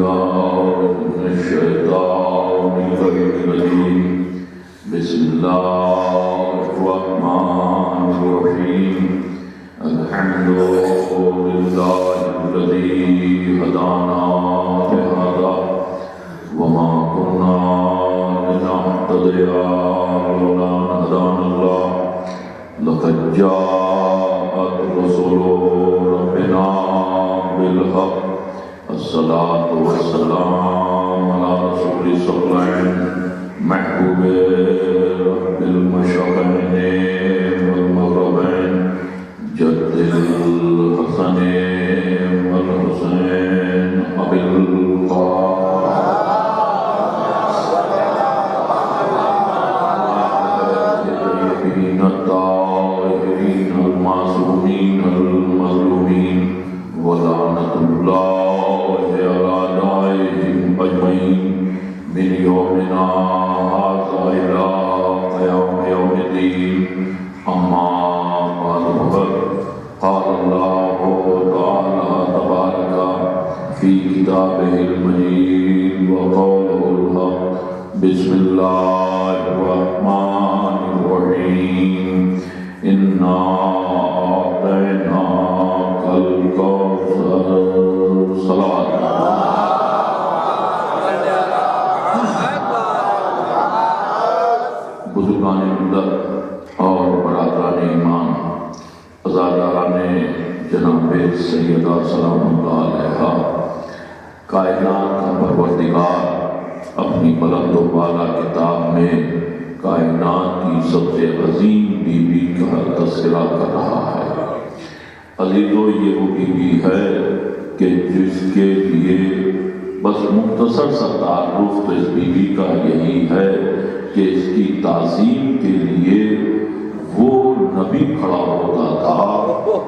بالله من الشيطان الرجيم بسم الله الرحمن الرحيم الحمد لله الذي هدانا لهذا وما كنا لنهتدي لولا أن هدانا الله لقد جاءت رسل ربنا بالحق الصلاة والسلام على رسول الصالحين محبوب رب المشرقين والمغربين جد الحسن والحسين أبي الطاهرين الطاهرين المعصومين المظلومين ولعنة الله على أعدائهم أجمعين من يومنا هذا إلى قيام يوم الدين أما بعد قال الله تعالى تبارك في كتابه المجيد وقوله الحق بسم الله الرحمن الرحيم إنا أعطيناك الكوثر صلوات بزرگان ملت اور برادران ایمان عزاداران جناب سیدہ سلام اللہ علیہ کائنات کا پروردگار اپنی بلند و بالا کتاب میں کائنات کی سب سے عظیم بیوی کا تذکرہ کر رہا ہے۔ عزیزو یہ وہ بیوی ہے کہ جس کے لیے بس مختصر سا تعارف تو اس بیوی کا یہی ہے کہ اس کی تعظیم کے لیے وہ نبی کھڑا ہوتا تھا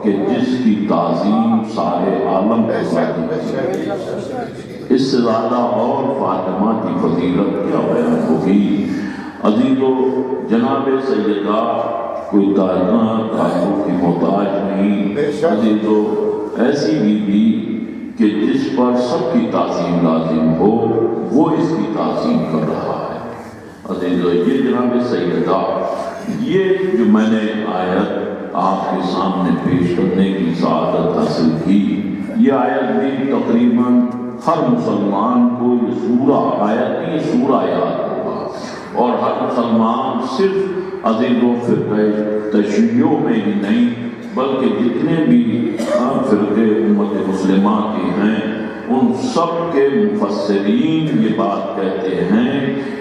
کہ جس کی تعظیم سارے عالم کو کرتی ہے۔ اس سے زیادہ اور فاطمہ کی فضیلت کیا بیان ہوگی۔ عزیزو جناب سیدہ کوئی تعارف کی محتاج نہیں، عزیزو ایسی بیوی کہ جس پر سب کی تعظیم لازم ہو وہ اس کی تعظیم کر رہا ہے۔ عزیزو یہ جناب سیدہ یہ جو میں نے آیت آپ کے سامنے پیش کرنے کی سعادت حاصل کی، یہ آیت بھی تقریباً ہر مسلمان کو یہ سورہ آیت کی سورہ یاد ہوگا، اور ہر مسلمان صرف عزیزو فرقہ تشیع میں ہی نہیں بلکہ جتنے بھی فرقے امت مسلمہ کے ہیں ان سب کے مفسرین یہ بات کہتے ہیں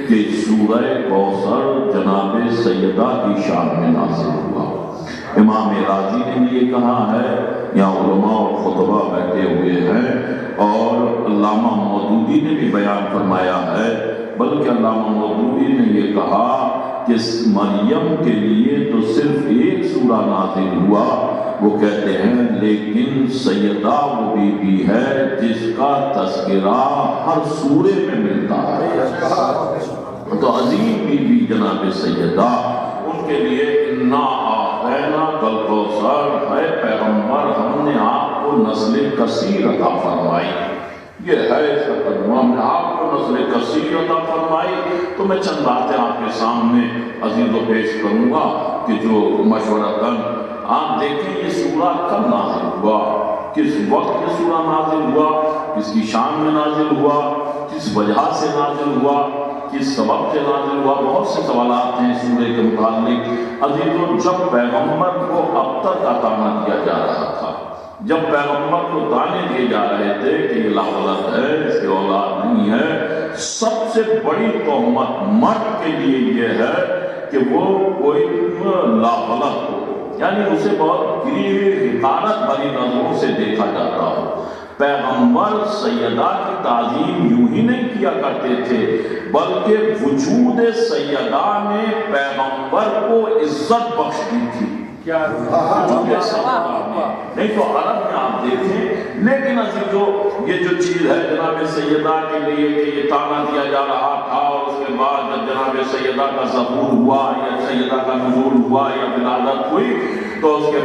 کہ سورہ کوثر جناب سیدہ کی شان میں نازل ہوا۔ امام راضی نے بھی یہ کہا ہے، یہاں علماء اور خطبہ بیٹھے ہوئے ہیں، اور علامہ مودودی نے بھی بیان فرمایا ہے، بلکہ علامہ مودودی نے یہ کہا کہ مریم کے لیے تو صرف ایک سورہ نازل ہوا، وہ کہتے ہیں لیکن سیدہ وہ بیوی ہے جس کا تذکرہ ہر سورے میں ملتا ہے۔ تو عظیم بیوی جناب سیدہ، ان کے لیے انا اعطیناک الکوثر ہے پیغمبر، ہم نے آپ کو نسل کثیر عطا فرمائی، یہ ہے اس کا ترجمہ، ہم نے آپ کو نسل کثیر عطا فرمائی۔ تو میں چند باتیں آپ کے سامنے عزیزو پیش کروں گا کہ جو مشورتاً آپ دیکھیں یہ سورہ کب نازل ہوا، کس وقت یہ سورہ نازل ہوا، کس کی شان میں نازل ہوا، کس وجہ سے نازل ہوا، کس سبب سے نازل ہوا۔ بہت سے سوالات ہیں سورہ کے متعلق۔ عزیزو جب پیغمبر کو اب تک عطا نہ دیا جا رہا تھا، جب پیغمبر کو دانے دیے جا رہے تھے کہ یہ لاولد ہے، اس کی اولاد نہیں ہے، سب سے بڑی تہمت مرد کے لیے یہ ہے کہ وہ کوئی لاولد ہو، یعنی اسے بہت گری ہوئی حقارت بھری نظروں سے دیکھا جاتا ہو۔ پیغمبر سیدہ کی تعظیم یوں ہی نہیں کیا کرتے تھے بلکہ وجود سیدہ نے پیغمبر کو عزت بخش دی تھی۔ نہیں تو عرب میں آپ دیکھیں، لیکن عزیزو یہ جو چیز ہے جناب سیدہ کے لیے کہ یہ تانا دیا جا رہا تھا، اور اس کے بعد جب جناب سیدہ کا ظہور ہوا یا سیدہ کا نزول ہوا یا ولادت ہوئی تو اس کے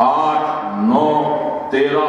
8, 9, 13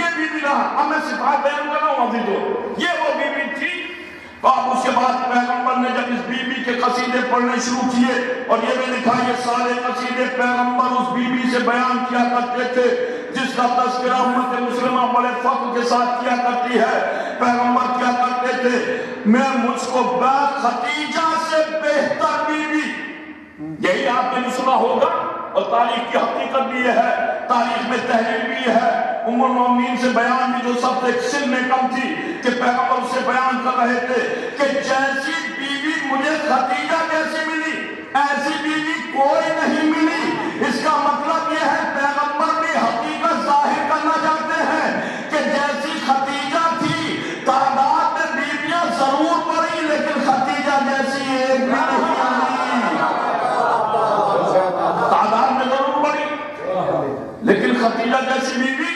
یہ بی بی رہا. اب میں صفات بیان کر رہا ہوں عزیزو. یہ وہ بی بی تھی. اب اس کے بعد پیغمبر نے جب اس بی بی کے قصیدے پڑھنے شروع کیے اور یہ بھی لکھا یہ سارے قصیدے پیغمبر اس بی بی سے بیان کیا کرتے تھے جس کا تذکرہ امت مسلمہ بڑے فخر کے ساتھ کیا کرتی ہے. پیغمبر کیا کرتے تھے میں مجھ کو خدیجہ سے بہتر بی بی. یہی آپ نے سنا ہوگا اور تاریخ کی حقیقت بھی یہ ہے, تاریخ میں تحریر بھی یہ ہے. ام المومنین سے بیان بھی جو سب سے سن میں کم تھی کہ پیغمبر سے بیان کر رہے تھے کہ جیسی بیوی مجھے خدیجہ جیسی ملی ایسی بیوی کوئی نہیں ملی. اس کا مطلب یہ ہے پیغمبر بھی حقیقت ظاہر کرنا چاہتے ہیں کہ جیسی خدیجہ تھی تعداد میں بیویاں ضرور پڑی لیکن خدیجہ جیسی ایک بھی نہیں آئی. تعداد میں ضرور پڑی لیکن خدیجہ جیسی بیوی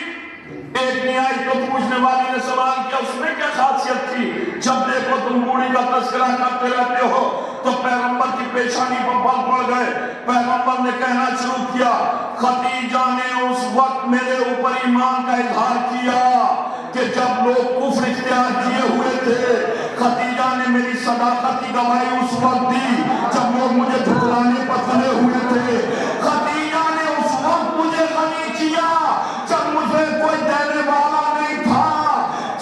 ایک نہیں آئی. تو پوچھنے والی نے سوال کیا اس میں کیا خاصیت تھی؟ جب دیکھو تم بوڑھی کا تذکرہ کرتے رہتے ہو تو پیغمبر کی پیشانی پر بل پڑ گئے. پیغمبر نے کہنا شروع کیا خدیجہ نے اس وقت میرے اوپر ایمان کا اظہار کیا کہ جب لوگ کفر اختیار کیے ہوئے تھے. خدیجہ نے میری صداقت کی گواہی اس وقت دی جب لوگ مجھے جھٹلانے پر تلے ہوئے تھے. خدیجہ نے اس وقت مجھے غنی کیا جب مجھے کوئی دینے والا نہیں تھا.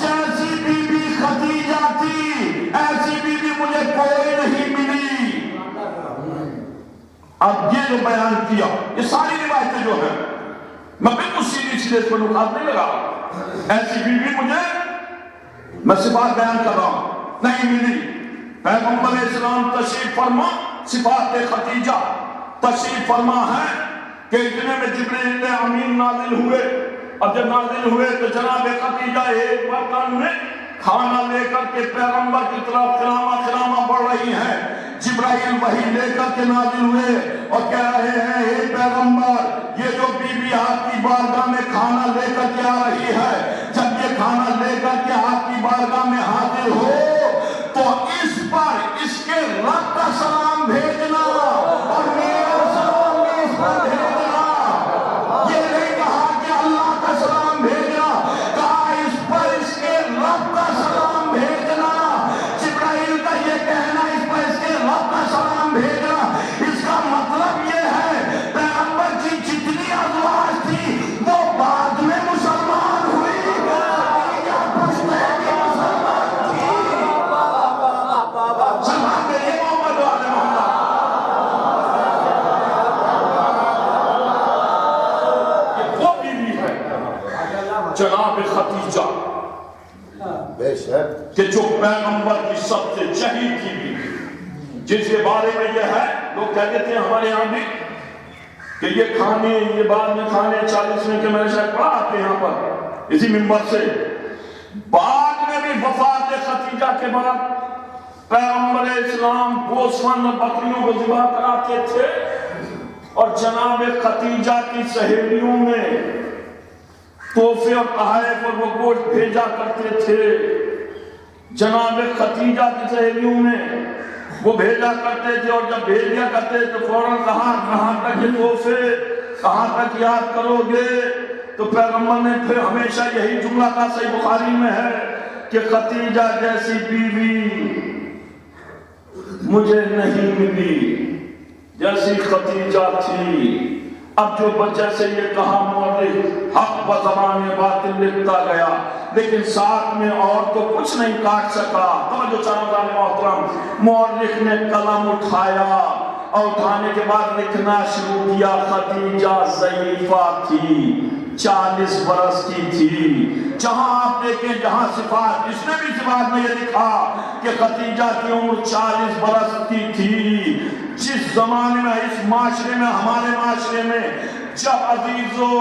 جیسی بی بی خدیجہ تھی ایسی بی بی مجھے کوئی نہیں ملی. اب یہ جو بیان کیا یہ ساری روایتیں جو ہیں میں بالکل سیدھی سیدھے اس پر نکات نہیں لگا. ایسی بی بی مجھے میں صفات بیان کر رہا ہوں نہیں ملی. پیغمبر اسلام تشریف فرما صفات خدیجہ تشریف فرما ہے کہ اتنے میں جبریل امین نازل ہوئے. اب جب نازل ہوئے تو جناب خدیجہ ایک برتن میں کھانا لے کر کے پیغمبر کی طرف خرامہ بڑھ رہی ہیں. جبرائیل وحی لے کر کے نازل ہوئے اور کہہ رہے ہیں اے پیغمبر یہ جو بی بی آپ کی بارگاہ میں کھانا لے کر کے آ رہی ہے جب یہ کھانا لے کر کے آپ کی بارگاہ میں حاضر ہو تو اس پر اس کے رب کا سلام بھیجنا اور میرا سلام بھی اس پر بھیجنا. یہ نہیں کہا کہ اللہ کا سلام بھیجنا, کہا اس پر اس کے رب کا سلام بھیجنا. جبرائیل کا یہ کہنا اس پر اس کے رب کا سلام بھیجنا. اس کا مطلب یہ ہے پیغمبر کی جتنی ازواج تھی وہ بعد میں مسلمان ہوئی. خدیجہ پہلے بھی مسلمان تھی. سلام میرے محمد والے محمد. یہ وہ بیوی ہے جناب خدیجہ کہ جو پیغمبر کی سب سے شہید کی بھی جس کے بارے میں یہ ہے لوگ کہتے تھے ہمارے یہاں بھی کہ یہ کھانے یہ بعد میں کھانے 40 میں کہ میں نے شاید پڑھا آتے یہاں پر اسی منبر سے. بعد میں بھی وفات خدیجہ کے بعد پیغمبر اسلام گوسفند اور بکریوں کو ذبح کراتے تھے اور جناب خدیجہ کی سہیلیوں میں تحفے اور تحائف اور وہ گوشت بھیجا کرتے تھے. جناب خدیجہ کی سہیلیوں میں وہ بھیجا کرتے تھے اور جب بھیج دیا کرتے تو فوراً کہاں تک یہ تحفے کہاں تک یاد کرو گے. تو پیغمبر نے پھر ہمیشہ یہی جملہ کا صحیح بخاری میں ہے کہ خدیجہ جیسی بیوی مجھے نہیں ملی جیسی خدیجہ تھی. اب جو بچہ سے یہ کہا مورخ حق و زبان باطل لکھتا گیا لیکن ساتھ میں اور تو کچھ نہیں کاٹ سکا. توجہ چاہتا محترم مورخ نے قلم اٹھایا اور اٹھانے کے بعد لکھنا شروع کیا خدیجہ ضعیفہ تھی 40 برس کی تھی. جہاں آپ دیکھیں جہاں صفات اس نے بھی صفات میں یہ لکھا کہ خدیجہ کی عمر 40 برس کی تھی. جس زمانے میں اس معاشرے میں ہمارے معاشرے میں جب عزیزو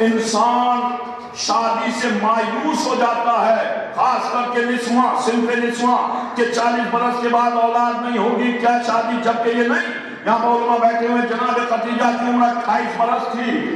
انسان شادی سے مایوس ہو جاتا ہے خاص کر کے نسواں صنف نسواں کہ 40 برس کے بعد اولاد نہیں ہوگی کیا شادی, جبکہ یہ نہیں. یہاں علماء بیٹھے ہوئے جناب خدیجہ کی عمر 28 برس تھی.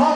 9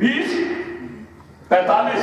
20 45,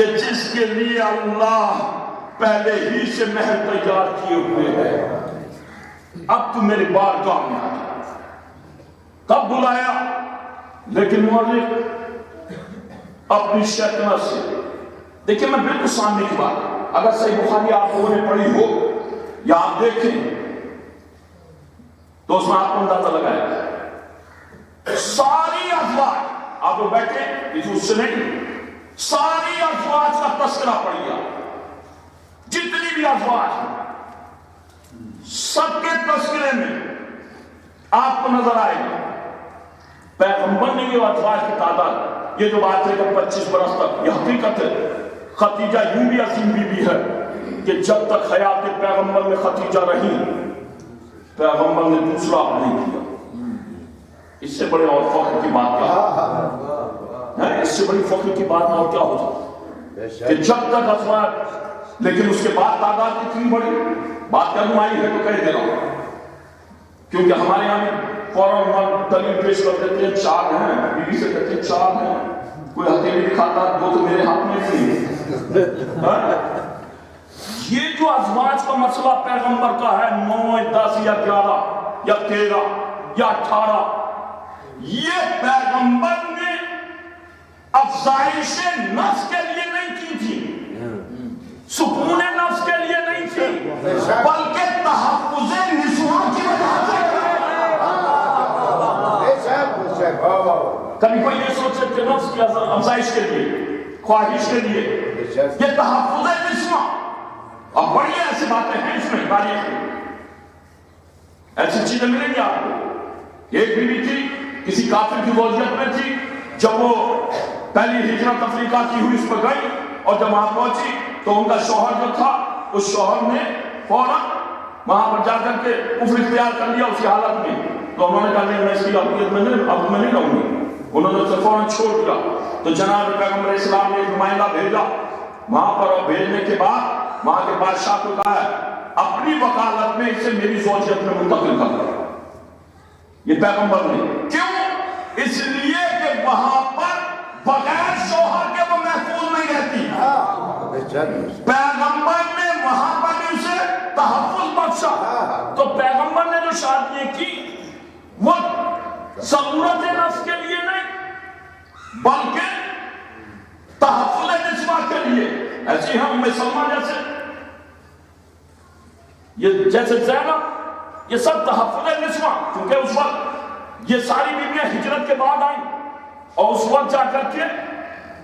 کہ جس کے لیے اللہ پہلے ہی سے محل تیار کیے ہوئے ہیں، اب تو میری بارگاہ میں آ جا۔ کب بلایا؟ لیکن مولوی اپنی شیطنہ سے، دیکھیں میں بالکل سامنے کی بات، اگر صحیح بخاری آپ لوگوں نے پڑھی ہو یا آپ دیکھیں تو اس میں آپ کو اندازہ لگائے ساری ازواج، آپ لوگ بیٹھے اس سے نہیں، ساری ازواج کا تذکرہ پڑھیا، جتنی بھی ازواج ہیں سب کے تذکرے میں آپ کو نظر آئے گا پیغمبر نے یہ ازواج کی تعداد، یہ جو بات ہے کہ 25 برس تک، یہ حقیقت ہے۔ خدیجہ یوں بھی عظیم بی بی ہے کہ جب تک حیات پیغمبر میں خدیجہ رہی، پیغمبر نے دوسرا نہیں کیا۔ اس سے بڑے اور فخر کی بات کیا ہے؟ اس سے بڑی فخر کی بات اور کیا ہو جائے کہ جب تک ازواج، لیکن اس کے بعد تعداد کتنی بڑی بات کا نمائی ہے تو کہہ دے رہا ہوں، کیونکہ ہمارے یہاں فوراً دلیل پیش کر دیتے ہیں 4 ہیں، بی بی سے کہتے ہیں 4 ہیں، کوئی ہتھیلی دکھاتا 2 تو میرے ہاتھ میں تھی۔ یہ جو ازواج کا مسئلہ پیغمبر کا ہے 9 10 یا 11 یا 13 یا 18، یہ پیغمبر نے افزائش نفس کے لیے نہیں کی تھی، سکون نفس کے لیے نہیں تھی، بلکہ تحفظ نسواں کی وجہ سے۔ کبھی کوئی یہ سوچ کہ نفس کی افزائش کے لیے، خواہش کے لیے، یہ تحفظ نسواں، اور بڑی ایسی باتیں ہیں اس میں تاریخ میں، ایسی چیزیں ملیں گی آپ کو۔ ایک بیوی تھی، کسی کافر کی زوجیت میں تھی، جب وہ پہلی ہجرت افریقہ کی ہوئی اس پر گئی اور جب وہاں پہنچی تو ان کا شوہر جو تھا، اس شوہر نے فوراً وہاں پر جا کر کے کفر اختیار کر لیا اسی حالت میں، تو انہوں نے کہا نہیں میں اس کی ابدیت میں نہیں رہوں گی، انہوں نے اسے فوراً چھوڑ دیا۔ تو جناب پیغمبر اسلام نے ایک نمائندہ بھیجا وہاں پر، اور بھیجنے کے بعد وہاں کے بادشاہ کو کہا ہے اپنی وکالت میں اسے میری زوجیت میں منتقل کر دو۔ یہ پیغمبر نے کیوں؟ اس لیے کہ وہاں پر بغیر شوہر کے وہ محفوظ نہیں رہتی۔ پیغمبر نے وہاں پر اسے تحفظ بخشا۔ تو پیغمبر نے جو شادیاں کی وہ ضرورت نفس کے لیے نہیں بلکہ تحفظ نسواں کے لیے۔ ایسے ہم ام سلمہ جیسے زینب، یہ سب تحفظ نسواں، کیونکہ اس وقت یہ ساری بیویاں ہجرت کے بعد آئیں اور اس وقت جا کر کے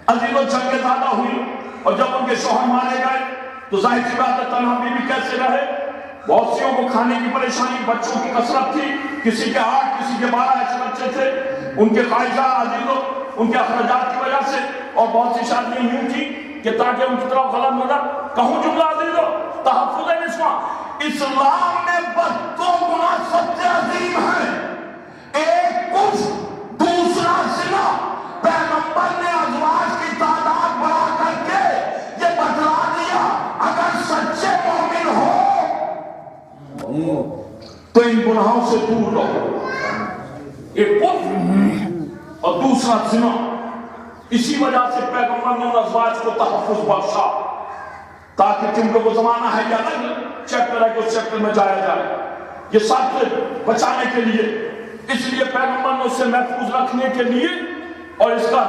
عزیز و جنگ زیادہ ہوئی، اور جب ان کے شوہر مارے گئے تو ظاہر سی بات ہے تنہا بیوی کیسے رہے؟ بہت سیوں کو کھانے کی پریشانی، بچوں کی کثرت تھی، کسی کے 8 کسی کے 12 ایسے بچے تھے، ان کے خواہشات عزیزوں ان کے اخراجات کی وجہ سے، اور بہت سی شادیاں یوں تھی کہ تاکہ ان کی طرف غلط نظر، کہوں جملہ عزیزوں تحفظ نسواں۔ اسلام میں بس 2 گناہ سب سے عظیم ہیں، ایک کفر، دوسرا زنا۔ پیغمبر نے ازواج کی تعداد بڑھا کر کے یہ بتلا دیا اگر سچے مومن ہو تو ان گناہوں سے دور رہو، ایک کفر اور دوسرا زنا۔ اسی وجہ سے پیغمبر نے ان ازواج کو تحفظ بخشا، تاکہ کیونکہ وہ زمانہ ہے یا الگ چیپٹر ہے کہ اس چیپٹر میں جایا جائے، یہ سب سے بچانے کے لیے۔ اس لیے پیغمبر نے اسے محفوظ رکھنے کے لیے، اور اس کا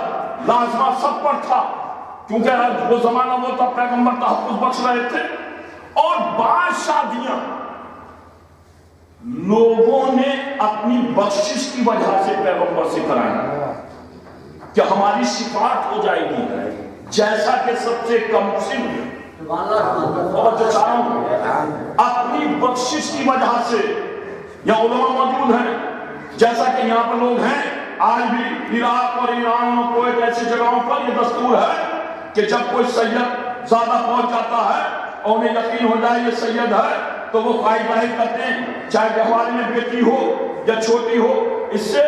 لازمہ سب پر تھا کیونکہ وہ زمانہ وہ تھا پیغمبر تحفظ بخش رہے تھے۔ اور بعض شادیاں لوگوں نے اپنی بخشش کی وجہ سے پیغمبر سے کرائیں کہ ہماری شفاعت ہو جائے گی، جیسا کہ سب سے کم سن اور جو چاہوں اپنی بخشش کی وجہ سے۔ یہاں علماء موجود ہیں، جیسا کہ یہاں پر لوگ ہیں، آج بھی عراق اور ایران اور کوئی ایسی جگہوں پر یہ دستور ہے کہ جب کوئی سید زیادہ پہنچ جاتا ہے اور انہیں یقین ہو جائے یہ سید ہے تو وہ خواہش ظاہر کرتے ہیں، چاہے گہوارے میں بیٹی ہو یا چھوٹی ہو، اس سے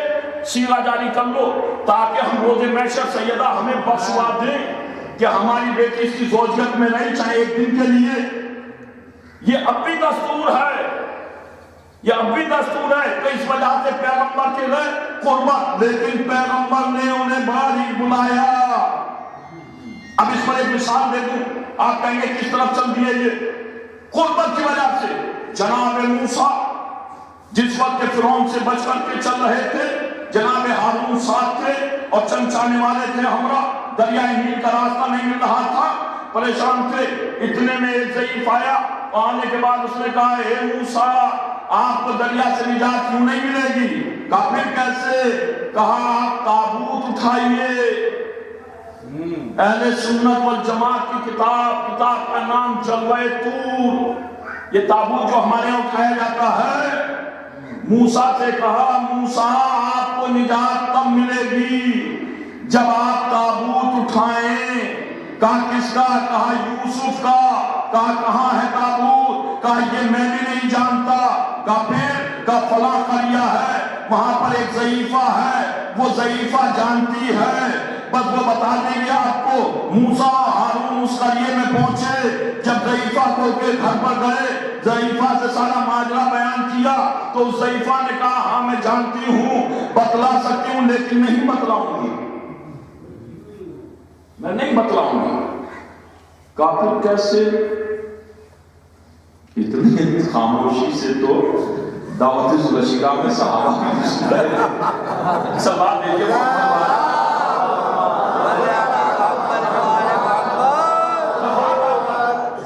سیغہ جاری کر لو تاکہ ہم روز محشر سیدہ ہمیں بخشوا دیں کہ ہماری بیٹی اس کی زوجیت میں نہیں، چاہے ایک دن کے لیے۔ یہ اب بھی دستور ہے، یہ اب بھی دستور ہے۔ تو اس وجہ سے پیغمبر کے لئے قربت، لیکن پیغمبر نے انہیں باریک بلایا، اب اس پر ایک مثال دے دوں، آپ کہیں گے کس طرف چل دیے یہ؟ قربت کی وجہ سے جناب موسیٰ جس وقت فرعون سے بچ کر کے چل رہے تھے، جناب ہارون ساتھ تھے اور چمچانے والے تھے ہمراہ، دریائے نیل کا راستہ نہیں مل رہا تھا، پریشان تھے۔ اتنے میں ایک ضعیف آیا، آنے کے بعد اس نے کہا اے موسیٰ آپ کو دریا سے نجات کیوں نہیں ملے گی؟ کہا پھر کیسے؟ کہا آپ تابوت اٹھائیے۔ اہل سنت والجماعت کی کتاب کا نام جلوہ طور، یہ تابوت جو ہمارے یہاں اٹھایا جاتا ہے، موسیٰ سے کہا موسیٰ آپ کو نجات تب ملے گی جب آپ تابوت اٹھائیں۔ کہا کس کا؟ کہا یوسف کا۔ کہا کہاں ہے تابوت؟ کہا یہ میں بھی نہیں جانتا۔ کہا پھر؟ کہا فلاں قریہ ہے، وہاں پر ایک ضعیفہ ہے، وہ ضعیفہ جانتی ہے، بس وہ بتا دیں گے آپ کو۔ موسیٰ ہارون اس قریے میں پہنچے، جب ضعیفہ کو کے گھر پر گئے، ضعیفہ سے سارا ماجرا بیان کیا تو اس ضعیفہ نے کہا ہاں میں جانتی ہوں، بتلا سکتی ہوں لیکن نہیں بتلاؤں گی، میں نہیں بتلاؤں گی۔ کہا پھر کیسے؟ اتنی خاموشی سے تو دعوت الرشیدہ میں صحابہ سوال دے کے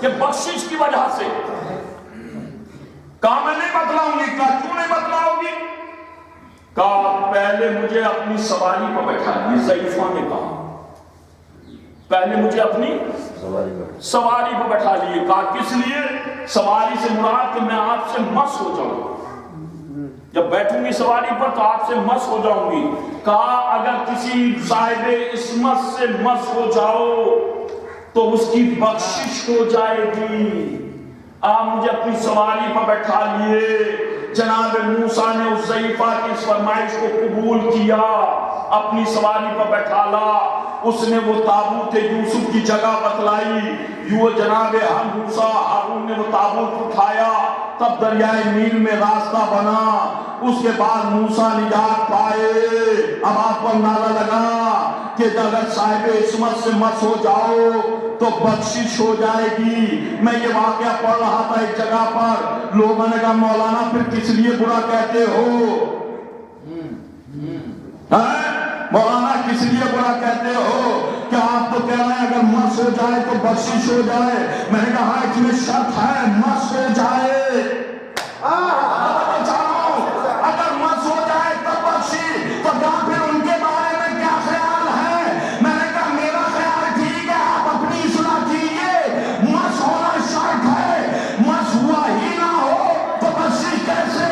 کہ بخشش کی وجہ سے کہا میں نہیں بتلاؤں گی۔ کہا کیوں نہیں بتلاؤ گی؟ کہا پہلے مجھے اپنی سواری پر بیٹھا لیے، ضعیفہ نے کہا پہلے مجھے اپنی سواری پر بیٹھا لیے۔ کہا کس لیے؟ سواری سے مراد کہ میں آپ سے مس ہو جاؤں، جب بیٹھوں گی سواری پر تو آپ سے مس ہو جاؤں گی۔ کہا اگر کسی صاحب عصمت سے مس ہو جاؤ تو اس کی بخشش ہو جائے گی۔ آپ مجھے اپنی سواری پر بیٹھا لیے۔ جناب موسیٰ نے اس ضعیفہ کی اس فرمائش کو قبول کیا، اپنی سواری پر بیٹھا لا۔ اس نے وہ تابوت یوسف کی جگہ بتلائی، یوں جناب موسیٰ ہارون نے وہ تابوت اٹھایا، تب دریائے نیل میں راستہ بنا۔ اس کے بعد موسیٰ نجات پائے۔ اب آپ کو نعرہ لگا کہ اگر صاحب عصمت سے مس ہو جاؤ تو بخشش ہو جائے گی۔ میں یہ واقعہ پڑھ رہا تھا ایک جگہ پر، لوگوں نے کہا مولانا پھر کس لیے برا کہتے ہو؟ مولانا کس لیے برا کہتے ہو؟ کہ آپ تو کہہ رہے ہیں اگر مس ہو جائے تو بخشش ہو جائے۔ میں نے کہا اس میں شرط ہے، مس ہو جائے۔ اگر مس ہو جائے تو بخشش، تو پھر ان کے بارے میں کیا خیال ہے؟ میں نے کہا میرا خیال ٹھیک ہے، آپ اپنی اصلاح کیجئے۔ مس ہونا شرط ہے، مس ہوا ہی نہ ہو تو بخشش کیسے؟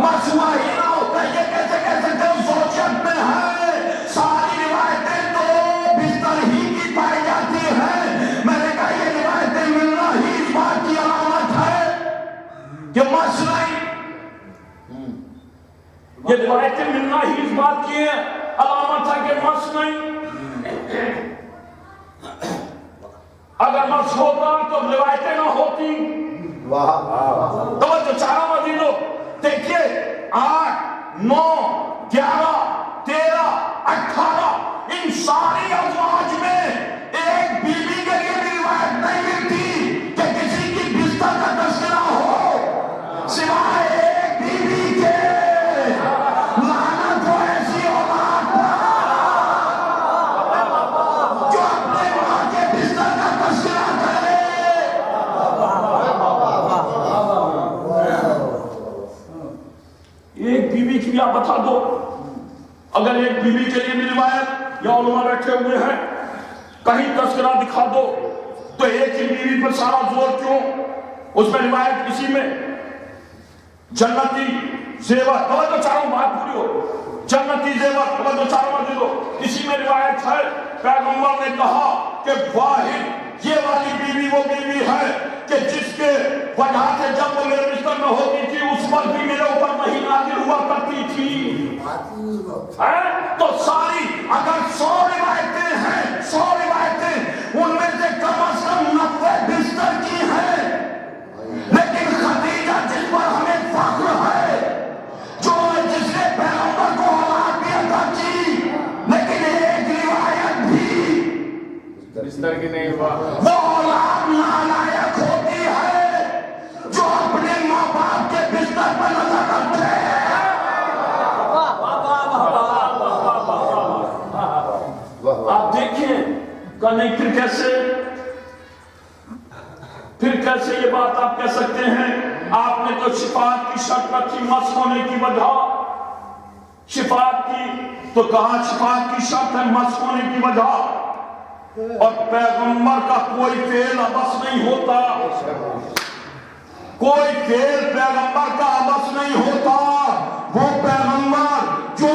مس ہوا ہی نہ ہو تو یہ کیسے کیسے سوچت میں ہے؟ ساری روایتیں تو بستر ہی کی پائی جاتی ہیں۔ میں نے کہا یہ روایتیں ملنا ہی اس بات کی علامت ہے کہ مس نہیں، یہ روایتیں ملنا ہی اس بات کی علامت ہے کہ مس نہیں۔ اگر مس ہوتا تو روایتیں نہ ہوتی۔ توجہ چاروں مزیدوں دیکھیے، 8، 9، 11، 13، 18 ان ساری ازواج میں ایک بیوی کے لیے بھی روایت نہیں ملتی کہ کسی کی بستر کا تذکرہ ہو سوائے ایک بیوی کے۔ لعنت ہو ایسی اولاد جو اپنے ماں کے بستر کا تذکرہ کرے۔ ایک بیوی کی آپ بتا دو، اگر ایک بیوی کے لیے بھی روایت، یا علماء بیٹھے ہوئے ہیں، کہیں تذکرہ دکھا دو تو ایک ہی بیوی پر سارا زور کیوں؟ اس میں روایت اسی میں جنتی زیور، توجہ چاروں بات پوری ہو، جنتی زیور، توجہ چاروں بات ہو، اسی میں روایت ہے پیغمبر نے کہا کہ واحد یہ والی بیوی وہ بیوی ہے کہ جس کے وجہ سے جب وہ میرے بستر میں ہوتی تھی اس پر بھی میرے اوپر وحی نازل ہوا کرتی تھی۔ تو ساری اگر 100 روایتیں ہیں، 100 روایتیں، ان میں سے کم از کم 90 بستر کی ہیں، لیکن خدیجہ جس پر ہمیں فخر ہے، جس نے پیغمبر کو اولاد بھی عطا کی، لیکن ایک روایت بھی وہ اولاد نالائق ہوتی ہے جو اپنے ماں باپ کے بستر پر نظر رکھتے ہیں۔ آپ دیکھیں کہ نہیں، پھر کیسے یہ بات آپ کہہ سکتے ہیں؟ آپ نے تو شفاعت کی شرط رکھی مس ہونے کی وجہ، شفاعت کی تو کہا شفاعت کی شرط ہے مس ہونے کی وجہ، اور پیغمبر کا کوئی فعل عبث نہیں ہوتا، کوئی فعل پیغمبر کا عبث نہیں ہوتا۔ وہ پیغمبر جو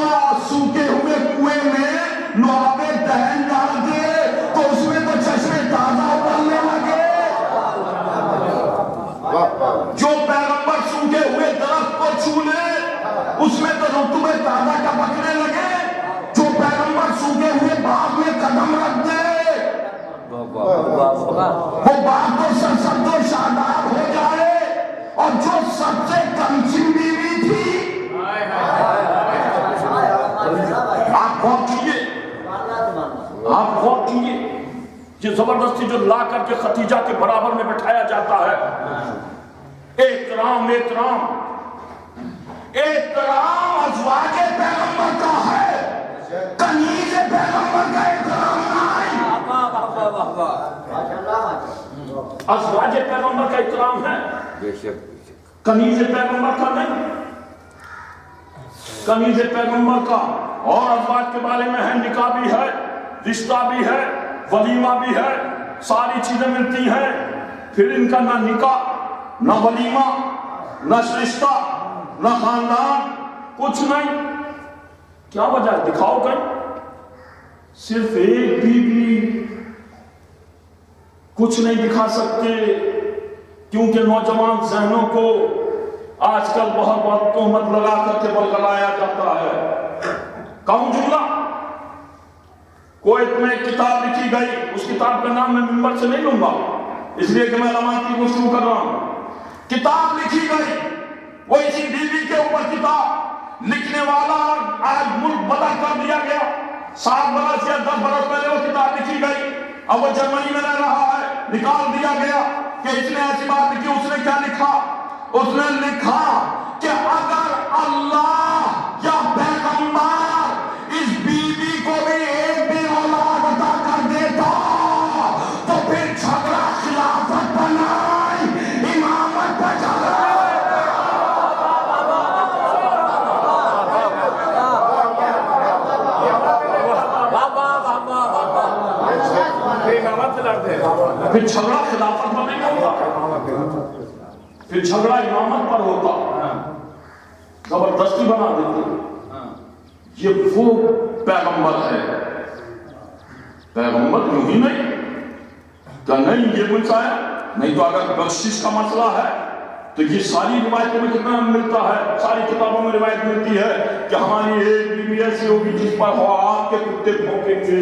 سوکھے ہوئے کنویں میں لعاب دہن ڈال دے تو اس میں تو چشمے تازہ ابلنے لگے، جو پیغمبر سوکھے ہوئے درخت کو چھو لے اس میں تو رطوبے تازہ کا بکنے لگے، جو پیغمبر سوکھے ہوئے باغ میں قدم رکھ دے وہ باغ تو سرسبز و شاداب ہو جائے۔ اور جو سب سے کمسن بیوی تھی، آپ غور کیجئے یہ زبردستی جو لا کر کے ختیجہ کے برابر میں بٹھایا جاتا ہے، احترام ازواج پیغمبر کا ہے، کنیز پیغمبر کا احترام نہیں۔ ازواج پیغمبر کا احترام ہے، کنیز پیغمبر کا نہیں، کنیز پیغمبر کا۔ اور ازواج کے بارے میں ہے، نکاح بھی ہے، رشتہ بھی ہے، ولیمہ بھی ہے، ساری چیزیں ملتی ہیں، پھر ان کا نہ نکاح نہ ولیمہ نہ رشتہ نہ خاندان، کچھ نہیں۔ کیا وجہ ہے؟ دکھاؤ کہیں، صرف ایک بیوی کچھ نہیں دکھا سکتے، کیونکہ نوجوان ذہنوں کو آج کل بہت تہمت لگا کر کے بلگلایا جاتا ہے۔ کہوں جملہ، کویت میں ایک کتاب لکھی گئی، اس کتاب کا نام میں منبر سے نہیں لوں گا اس لیے کہ میں علامات کی گفتگو کر رہا ہوں۔ کتاب لکھی گئی، وہ اسی بیوی کے اوپر کتاب لکھنے والا آج ملک بدل کر دیا گیا، 7 برس یا 10 برس پہلے وہ کتاب لکھی گئی، اب وہ جرمنی میں رہ رہا ہے، نکال دیا گیا کہ اس نے ایسی بات لکھی۔ اس نے کیا لکھا؟ اس نے لکھا کہ اگر اللہ یا پیغمبر اس بیوی کو بھی ایک بھی اولاد عطا کر دیتا تو پھر جھگڑا خلافت بنائے، امامت پر جھگڑا۔ پھر جھگڑا خلافت پر نہیں ہوتا، پھر جھگڑا امامت پر ہوتا، زبردستی بنا دیتے۔ یہ وہ پیغمبر ہے، پیغمبر یوں ہی نہیں کہ نہیں یہ ملتا ہے، نہیں تو اگر بخشش کا مسئلہ ہے تو یہ ساری روایتوں میں کتنا ملتا ہے، ساری کتابوں میں روایت ملتی ہے کہ ہماری ایک بیوی ایسی ہوگی جس پر آپ کے کتے بھونکیں گے۔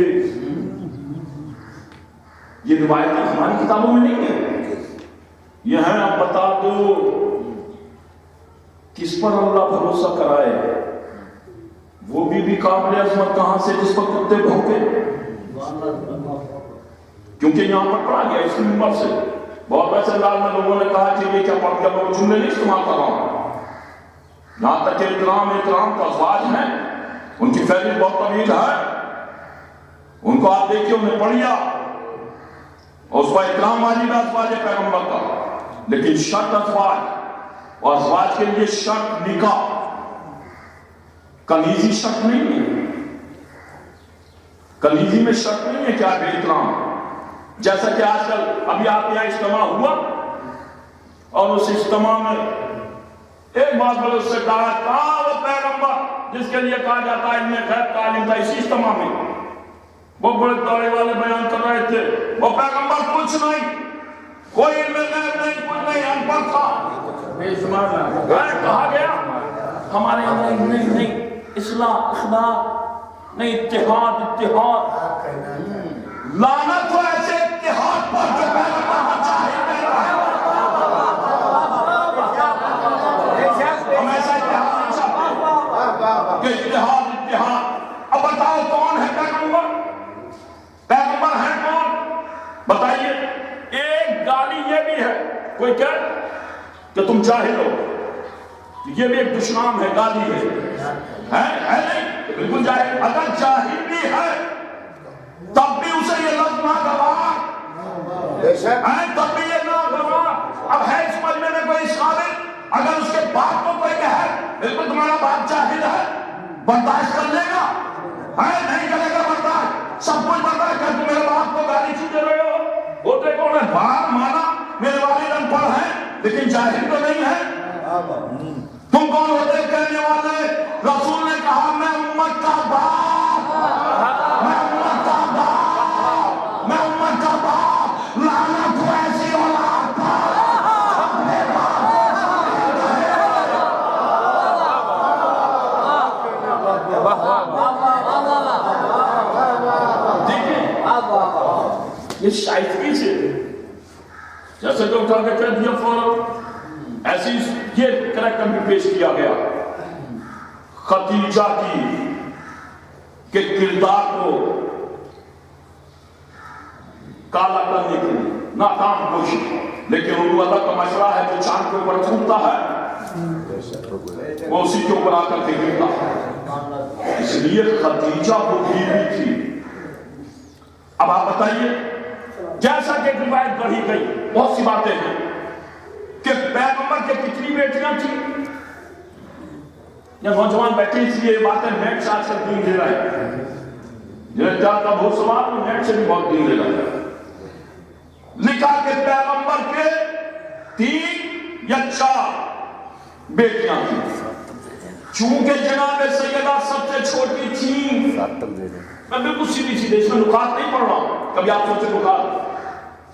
یہ روایتیں ہماری کتابوں میں نہیں ہیں، یہ ہیں۔ اب بتا دو کس پر اللہ بھروسہ کرائے؟ وہ بھی قابل عظمت کہاں سے جس پر کتے بھونکے؟ کیونکہ یہاں پر پڑھا گیا اس منبر سے بہت ویسے انداز میں لوگوں نے کہا کہ یہ کیا پڑھ گیا، میں وہ جملے نہیں استعمال کر رہا ہوں۔ یہاں تک کہ احترام تو ازواج ہیں، ان کی فہرست بہت طویل ہے، ان کو آپ دیکھیے، انہیں پڑھیا اور اس کا احترام واجب ہے ازواج پیغمبر کا، لیکن شرط ازواج، اور ازواج کے لیے شرط نکاح، کنیزی شرط نہیں ہے، کنیزی میں شرط نہیں ہے کیا بے احترام۔ جیسا کہ آج کل ابھی آپ یہاں اجتماع ہوا اور اس اجتماع میں ایک بات بولے، اس سے کہا وہ پیغمبر جس کے لیے کہا جاتا ہے علم غیب کا عالم تھا، اسی اجتماع میں وہ بڑے داڑھی والے بیان کر رہے تھے، وہ پیغمبر کچھ نہیں، کوئی علم غیب نہیں، کچھ نہیں، ان پڑھ تھا۔ کہا گیا ہمارے اندر نہیں اصلاح اخلاق نہیں، اتحاد لعنت ہو ایسے اتحاد پر جو پیغمبر چاہے ہم ایسا اتحاد نہیں چاہتے کہ اتحاد۔ اب بتاؤ کون ہے پیغمبر؟ پیغمبر ہے کون؟ بتائیے نہیں ہے. کوئی کہے کہ تم جاہل ہو، یہ بھی ایک دشنام ہے، گالی ہے نہیں، بالکل جاہل. اگر جاہل بھی ہے تب بھی اسے یہ لفظ ناگوار، تب بھی یہ ناگوار. اب ہے اس مجمع میں کوئی اس قابل، اگر اس کے باپ کو کوئی کہے بالکل تمہارا باپ جاہل ہے، برداشت کر لے گا؟ نہیں کرے گا برداشت. سب کچھ برداشت کر، تم میرے باپ کو گالی کیوں دے رہے ہو؟ ہوتے کون ہے؟ باپ مانا میرے والد ان پڑھ ہیں لیکن جاہل تو نہیں ہے. تم کون ہوتے کہنے والے؟ رسول نے کہا میں امت کا باپ، میں امت کا باپ، میں امت کا باپ. لعنت ہو ایسی اولاد پر. یہ شائستگی سے جیسے کہ اٹھا کے کہہ دیا فوراً، ایسی یہ کریکٹر بھی پیش کیا گیا خدیجہ کی کہ کردار کو کالا کرنے کی ناکام کوشش، لیکن اردو ادب کا مشورہ ہے جو چاند کے اوپر چھوٹتا ہے وہ اسی کے اوپر آ کر کے گرتا ہے. اس لیے خدیجہ کو بیوی تھی. اب آپ بتائیے، جیسا کہ روایت پڑھی گئی بہت سی باتیں ہیں کہ پیغمبر کے کتنی بیٹیاں تھیں. یہ نوجوان بیٹھے اس لیے یہ باتیں نیٹ سے آج کل دین دے رہے ہیں، جنہیں جانتا بہت سوال وہ نیٹ سے بھی بہت دین دے رہے ہیں. لکھا کہ پیغمبر کے 3 یا 4 بیٹیاں تھیں. چونکہ جناب سیدہ سب سے چھوٹی تھی، میں بالکل سیدھی سیدھے اس میں نکات نہیں پڑھ رہا ہوں، کبھی آپ سوچے نکات،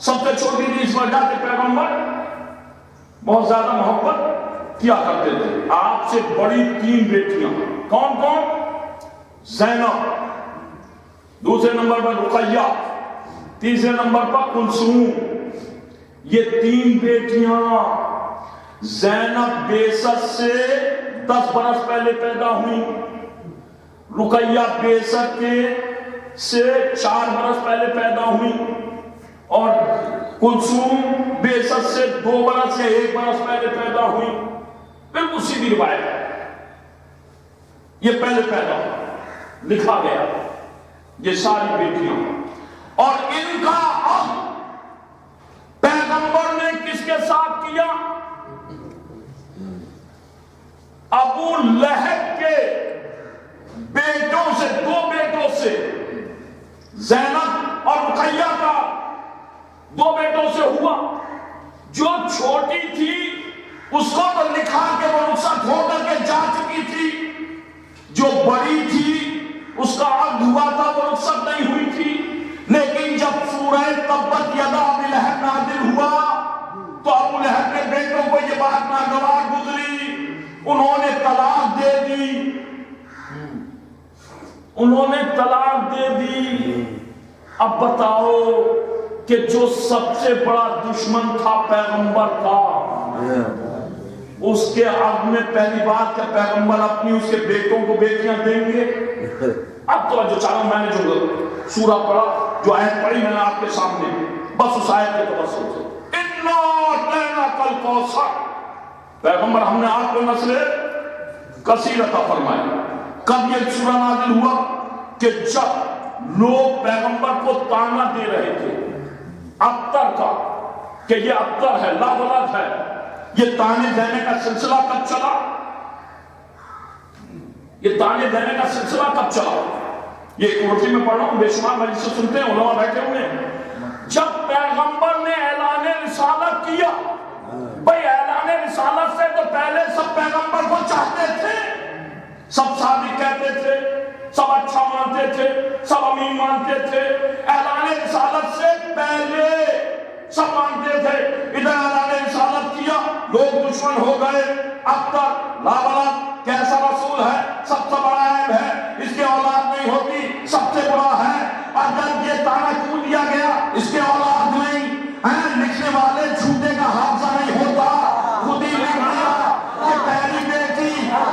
سب سے چھوٹی تھی اس وجہ سے پیغمبر بہت زیادہ محبت کیا کرتے تھے. آپ سے بڑی 3 بیٹیاں کون کون؟ زینب، دوسرے نمبر پر رقیہ، تیسرے نمبر پر کلثوم. یہ 3 بیٹیاں زینب بعثت سے 10 برس پہلے پیدا ہوئی، رقیہ بعثت سے 4 برس پہلے پیدا ہوئی، اور کلثوم بعثت سے 2 برس یا 1 برس پہلے پیدا ہوئی. بالکل سیدھی روایت ہے. یہ پہلے پیدا ہوا، لکھا گیا یہ ساری بیٹیاں. اور ان کا عہد پیغمبر نے کس کے ساتھ کیا؟ ابو لہب کے بیٹوں سے، 2 بیٹوں سے، زینب اور رقیہ کا 2 بیٹوں سے ہوا. جو چھوٹی تھی اس کو تو لکھا کہ وہ رخصت ہو کر کے جا چکی تھی، جو بڑی تھی اس کا عقد ہوا تھا وہ رخصت نہیں ہوئی تھی. لیکن جب سورہ تبت یدا ابی لہب نازل ہوا تو ابو لہب کے بیٹوں کو یہ بات ناگوار گزری، انہوں نے طلاق دے دی، انہوں نے طلاق دے دی. اب بتاؤ کہ جو سب سے بڑا دشمن تھا پیغمبر کا، اس کے عقد میں پہلی بات کہ پیغمبر اپنی اس کے بیٹوں کو بیٹیاں دیں گے. اب تو جو چاہوں میں نے جو سورہ پڑھا، جو آیت پڑھی میں نے آپ کے سامنے، بس اس آیت کے توسط سے اِنَّا أَعْطَيْنَاكَ الْكَوْثَرَ، پیغمبر ہم نے آپ کو نسل کثیر عطا فرمائی. کب یہ سورہ نازل ہوا؟ کہ جب لوگ پیغمبر کو تانا دے رہے تھے ابتر کا کہ یہ ابتر ہے، لا ولد ہے. یہ تانے دینے کا سلسلہ کب چلا؟ یہ تانے دینے کا سلسلہ کب چلا؟ یہ کوٹھی میں پڑھ رہا ہوں، بے شمار مجلس سے سنتے ہیں، علماء بیٹھے ہوئے ہیں. جب پیغمبر نے اعلان رسالت کیا، بھئی اعلان رسالت سے تو پہلے سب پیغمبر کو چاہتے تھے، سب صادق کہتے تھے، سب اچھا مانتے تھے، سب امین مانتے تھے. اعلان رسالت سے پہلے سب مانتے تھے. ادھر اعلان رسالت کیا، لوگ دشمن ہو گئے. اب تک لا ولد، کیسا رسول ہے، سب سے بڑا عیب ہے، اس کے اولاد نہیں ہوتی، سب سے بڑا ہے. اور جب یہ تانا کیوں دیا گیا اس کے اولاد نہیں، لکھنے والے جھوٹے کا حافظہ نہیں ہوتا. خود ہی لکھ دیا کہ پہلی بیٹی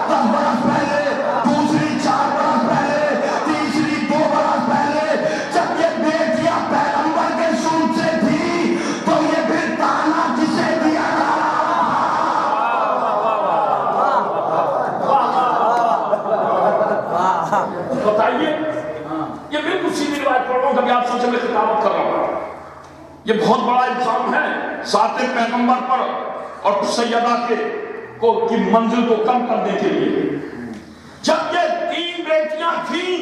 10 برس پہلے، دوسری 4 برس پہلے، تیسری 2 برس پہلے. جب یہ بیٹیاں پیغمبر کے سن سے تھی تو یہ پھر تانا جس یہ بہت بڑا الزام ہے ذات پیغمبر پر اور سیدہ کی منزل کو کم کرنے کے لیے۔ جب یہ 3 بیٹیاں تھیں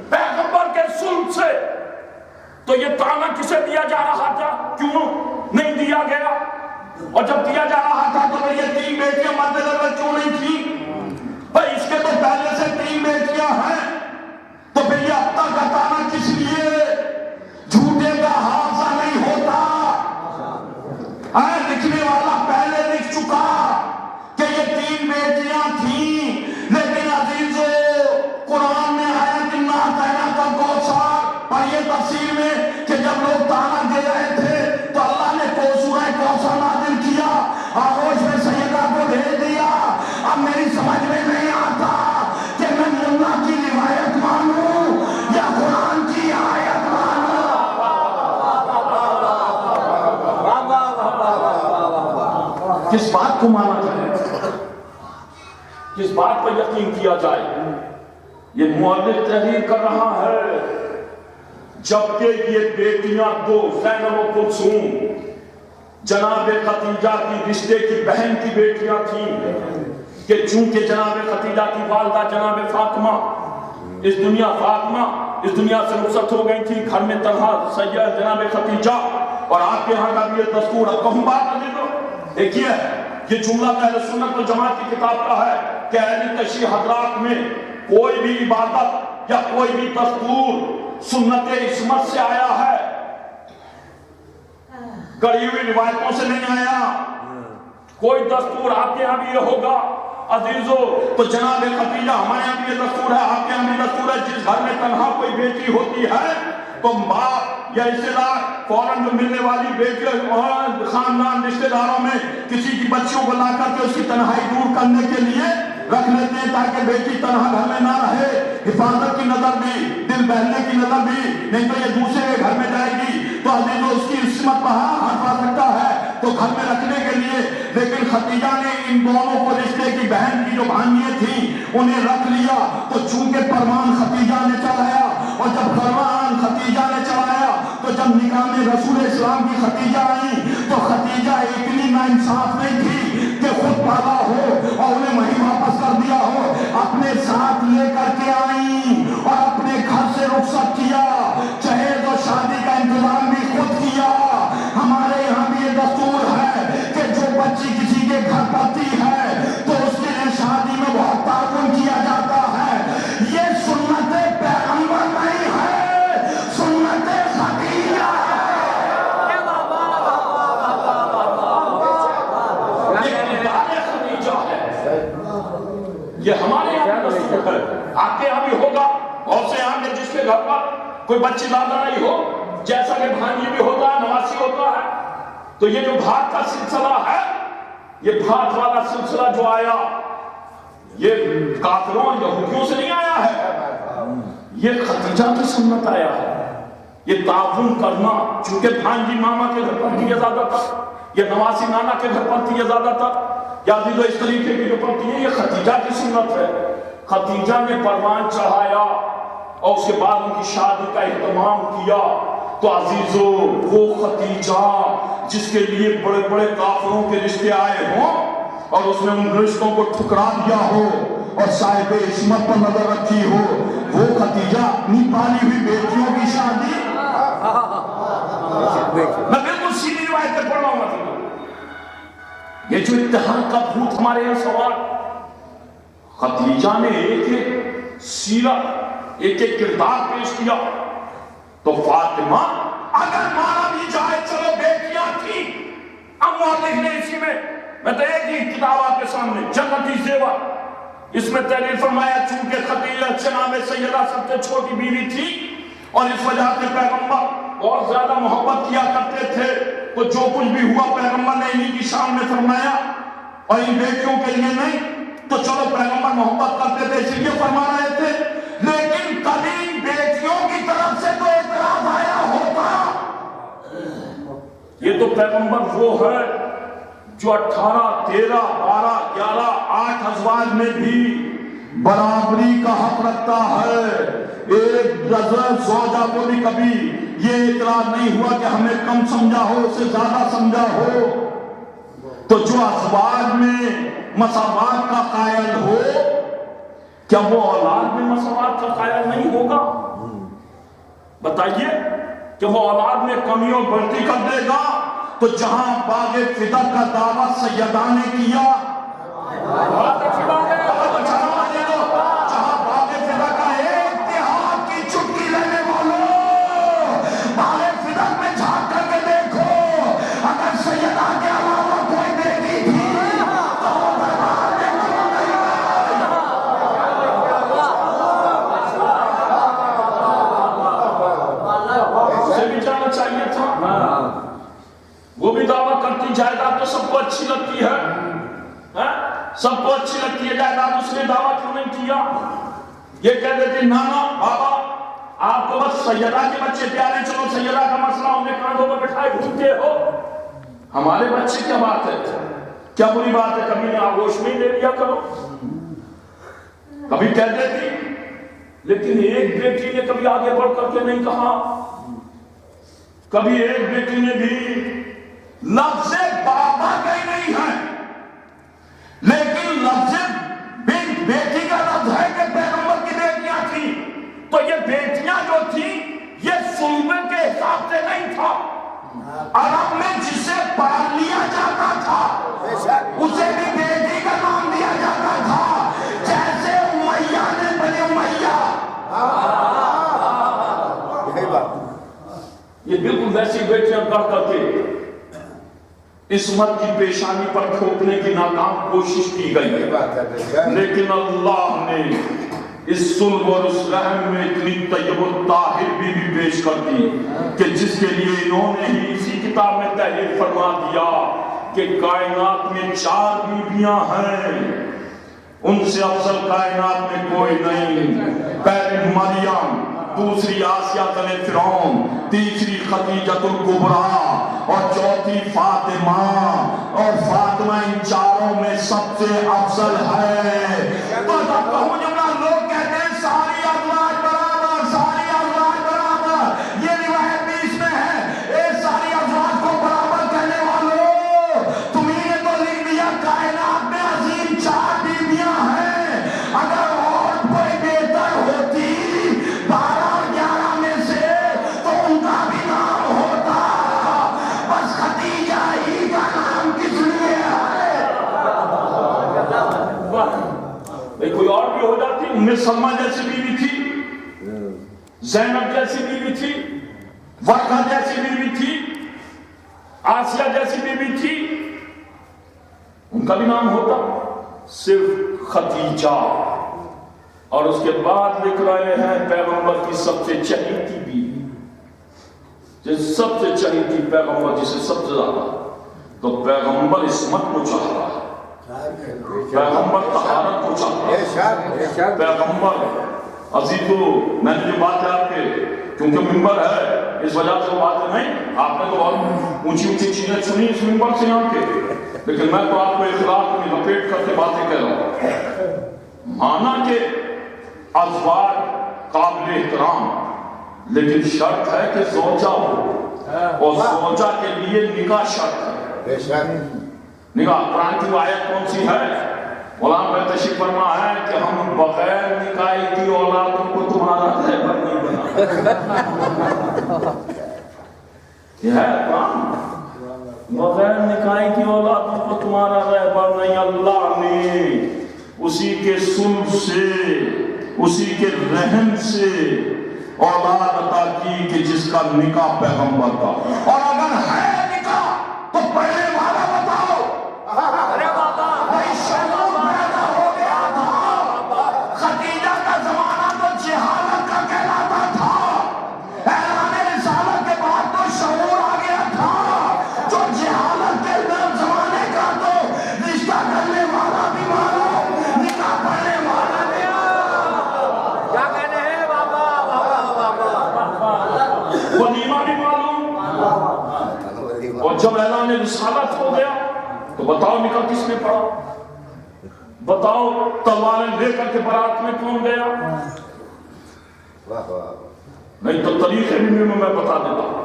پیغمبر کے صلب سے، تو یہ طعنہ کسے دیا جا رہا تھا؟ کیوں نہیں دیا گیا؟ اور جب دیا جا رہا تھا تو یہ 3 بیٹیاں مد نظر کیوں نہیں تھیں؟ بھائی اس کے تو پہلے سے 3 بیٹیاں ہیں، تو پھر یہ اب تک کا طعنہ کس لیے؟ جھوٹے کا حادثہ نہیں ہوتا، لکھنے والا پہلے لکھ چکا کہ یہ 3 بیٹیاں تھیں، لیکن عزیزو قرآن میں آیت انا اعطیناک الکوثر پر یہ تفسیر میں کہ جب لوگ طعنہ دے رہے تھے تو اللہ نے سورہ کوثر نازل کیا، آغوش میں سیدہ کو بھیج دیا۔ اب میری سمجھ میں نہیں آتا کہ میں ملا کی روایت مانوں یا قرآن کی آیت مانوں۔ کس بات کو مانا جائے، کس بات پر یقین کیا جائے؟ یہ مؤلف تحریر کر رہا ہے جبکہ یہ بیٹیاں 2 زینب و کلثوم جناب خدیجہ کی رشتے کی بہن کی بیٹیاں تھیں، کہ چونکہ جناب خدیجہ کی والدہ جناب فاطمہ اس دنیا سے رخصت ہو گئی تھی، گھر میں تنہا سید جناب خدیجہ، اور آپ کے ہاں کا بھی یہ دستور ہے۔ کہوں بات عزیزو، دیکھیے یہ جملہ اہل سنت والجماعت کی کتاب کا ہے کہ اہل تشیع حضرات میں کوئی بھی عبادت یا کوئی بھی دستور سنت عصمت سے آیا ہے، گڑھی ہوئی روایتوں سے نہیں آیا۔ کوئی دستور آپ کے یہاں بھی یہ ہوگا عزیزو تو جناب خدیجہ، ہمارے یہاں بھی یہ دستور ہے، آپ کے یہاں بھی دستور ہے، جس گھر میں تنہا کوئی بیٹی ہوتی ہے تو باپ یا رشتے دار فوراً جو ملنے والی بیٹی اور خاندان رشتے داروں میں کسی کی بچیوں کو لا کر کے اس کی تنہائی دور کرنے کے لیے رکھ لیتے ہیں تاکہ بیٹی تنہا گھر میں نہ رہے، حفاظت کی نظر بھی، دل بہلنے کی نظر بھی، نہیں تو یہ دوسرے کے گھر میں جائے گی تو عزیزو اس کی عصمت بہا پا سکتا ہے تو گھر میں رکھنے کے لیے۔ لیکن خدیجہ نے ان دونوں کو رشتے کی بہن کی جو بھانجیاں تھیں انہیں رکھ لیا، تو چونکہ فرمان خدیجہ نے چلایا، اور جب فرمان خدیجہ نے چلایا تو جب نکاح میں رسول اسلام کی خدیجہ آئیں تو خدیجہ اتنی ناانصاف نہیں تھی کہ خود پالا ہو اور انہیں وہیں واپس کر دیا ہو، اپنے ساتھ لے کر کے آئیں اور اپنے گھر سے رخصت کیا، جہیز اور شادی کا انتظام بھی خود کیا۔ ہمارے یہاں بھی یہ دستور ہے کہ جو بچی کسی کے گھر پڑتی ہے تو اس کے لیے شادی میں بہت تعاون کیا جاتا ہے۔ یہ سنت پیغمبر نہیں ہے، سنت خدیجہ ہے۔ یہ ہمارے یہاں دستور ہے، آپ کے یہاں بھی ہوگا، اور سے یہاں کے جس کے گھر پر کوئی بچی دادا نہیں ہو، جیسا کہ بھانجی بھی ہوتا ہے، نواسی ہوتا ہے، تو یہ جو بھات کا سلسلہ ہے، یہ بھات والا سلسلہ جو آیا یہ کافروں یہودیوں سے نہیں آیا ہے، یہ خدیجہ کی سنت آیا ہے۔ یہ تعاون کرنا، چونکہ بھانجی ماما کے گھر پر تھی زیادہ تر، یا نواسی نانا کے گھر پر تھی زیادہ تر، یا عزیزو اس طریقے کی جو پڑتی ہے، یہ خدیجہ کی سنت ہے۔ خدیجہ نے پروان چڑھایا اور اس کے بعد ان کی شادی کا اہتمام کیا، تو عزیزو وہ خدیجہ جس کے لیے بڑے بڑے کافروں کے رشتے آئے ہوں اور اس نے ان رشتوں کو ٹھکرا دیا ہو اور صاحب عصمت پر نظر رکھی ہو، وہ خدیجہ اپنی پالی ہوئی بیٹیوں کی شادی، میں بالکل سیدھی روایتیں پڑھ رہا ہوں۔ یہ جو اتحاد کا بھوت ہمارے یہاں سوال، خدیجہ نے ایک ایک سیرت، ایک ایک کردار پیش کیا، تو فاطمہ اگر مانا بھی جائے چلو بیٹیاں تھیں، اب مؤلف نے اسی میں تو ایک ہی کتاب آپ کے سامنے جنتی زیور، اس میں تحریر فرمایا چونکہ خدیجہ جناب سیدہ سب سے چھوٹی بیوی تھی اور اس وجہ سے پیغمبر اور زیادہ محبت کیا کرتے تھے، تو جو کچھ بھی ہوا پیغمبر نے انہی کی شان میں فرمایا اور ان بیٹیوں کے لیے نہیں، تو چلو پیغمبر محبت کرتے تھے اس لیے فرما رہے تھے، لیکن کبھی بیٹیوں کی طرف سے تو اعتراض آیا ہوتا۔ یہ تو پیغمبر وہ ہے جو 18 13 12 11 8 ازواج میں بھی برابری کا حق رکھتا ہے، ایک زوجہ کو بھی کبھی یہ اعتراض نہیں ہوا کہ ہمیں کم سمجھا ہو، اسے زیادہ سمجھا ہو. تو جو ازواج میں مساوات کا قائل ہو، کیا وہ اولاد میں مساوات کا قائل نہیں ہوگا؟ بتائیے کہ وہ اولاد میں کمی اور بڑھتی کر دے گا. تو جہاں باغ فدق کا دعویٰ سیدہ نے کیا، جہاں باغ فدق کا اتحاد کی چٹکی لینے والوں، باغ فدق میں جھانک کر کے دیکھو، اگر سیدہ کے علاوہ کوئی بیٹی تھی تو وہ برباد اسے بھی جانا چاہیے تھا. وہ بھی دعویٰ کرتی جائیداد تو سب کو اچھی لگتی ہے، سب کو اچھی لگتی ہے جائیداد، اس نے دعویٰ کیوں نہیں کیا؟ یہ کہہ دیتے نانا بابا آپ کو بس سیدہ کے بچے پیارے، چلو سیدہ کا مسئلہ انہیں کاندھوں پر بٹھائے گھومتے ہو، ہمارے بچے کیا بات ہے، کیا بری بات ہے؟ کبھی آگوش میں لے لیا کرو. کبھی کہہ دیتی، لیکن ایک بیٹی نے کبھی آگے بڑھ کر کے نہیں کہا. کبھی ایک بیٹی نے بھی لفظ بابا کہیں نہیں ہے، لیکن لفظ بیٹی کا لفظ ہے کہ پیغمبر کی بیٹیاں تھیں. تو یہ بیٹیاں جو تھیں یہ سلبے کے حساب سے نہیں تھا. عرب میں جسے پال لیا جاتا تھا اسے بھی بیٹی کا نام دیا جاتا تھا. جیسے امیہ نے بنی امیہ، یہ بالکل ویسی بیٹیاں کر کر کے عصمت کی پیشانی پر ٹھوکنے کی ناکام کوشش کی گئی، لیکن اللہ نے اس صلب اور اس رحم میں اتنی طیب الطاہر بھی پیش کر دی کہ جس کے لیے انہوں نے ہی اسی کتاب میں تحریر فرما دیا کہ کائنات میں 4 بیویاں ہیں، ان سے افضل کائنات میں کوئی نہیں. پہلی مریم، دوسری آسیہ تلے فرعون، تیسری خدیجۃ الکبریٰ اور چوتھی فاطمہ. اور فاطمہ ان 4 میں سب سے افضل ہے. تو جب کہوں جملہ لوگ کہتے ہیں ساری ازواج برابر، ساری ازواج برابر، یہ روایت بھی اس میں ہے. اے ساری ازواج کو برابر کہنے والوں، تمہیں نے تو لکھ دیا کائنات میں عظیم 4 بیویاں ہیں. اگر اور کوئی بہتر ہوتی 12 اور 11 میں سے تو ان کا بھی نام ہوتا. بس خدیجہ ہی کا نام کس لیے ہے؟ کوئی اور بھی ہو جاتی. ام سلمہ جیسی بیوی تھی، زینب جیسی بیوی تھی، ورقہ جیسی بیوی تھی، آسیہ جیسی بیوی تھی، ان کا بھی نام ہوتا. صرف خدیجہ. اور اس کے بعد لکھ رہے ہیں پیغمبر کی سب سے چہیتی بیوی، جس سب سے چہیتی پیغمبر جسے سب سے زیادہ. تو پیغمبر عصمت کو چاہ رہا ہے، پیغمبر طہارت کو چاہتا ہے. پیغمبر عزیزو، میں نے جو بات ہے آپ کے کیونکہ ممبر ہے اس وجہ سے بات نہیں، آپ نے تو بہت اونچی اونچی چیزیں سنی اس ممبر سے یہاں کے، لیکن میں تو آپ کو اخلاق میں لپیٹ کر کے باتیں کہہ رہا ہوں. مانا کہ ازواج قابل احترام، لیکن شرط ہے کہ زوجہ ہو، اور زوجہ کے لیے نکاح شرط ہے. نکاح قرآن کی آیت کون سی ہے؟ مولانا میں تشریف فرما ہے کہ ہم بغیر نکاح کی اولادوں کو تمہارا رہبر نہیں بنا. یہ ہے قرآن، بغیر نکاح کی اولادوں کو تمہارا رہبر نہیں. اللہ نے اسی کے سلب سے، اسی کے رحم سے اولاد عطا کی کہ جس کا نکاح پیغمبر کا. اور اگر ہے نکاح تو پہلے والا بتاؤ. پیدا ہو گیا تھا. خدیجہ کا زمانہ تو جہالت کا کہلاتا تھا، اعلان رسالت کے بعد تو شعور آ گیا تھا. جو جہالت کے زمانے کا تو رشتہ کرنے والا بھی معلوم، نکاح پڑھنے والا بھی معلوم، کیا کہنے ہیں بابا، ولیمہ بھی معلوم. اور جب اعلان رسالت ہو گیا تو بتاؤ نکاح کس نے پڑھا؟ بتاؤ تلواریں لے کر کے بارات میں کون گیا؟ نہیں تو طریقے بھی میں بتا دیتا ہوں.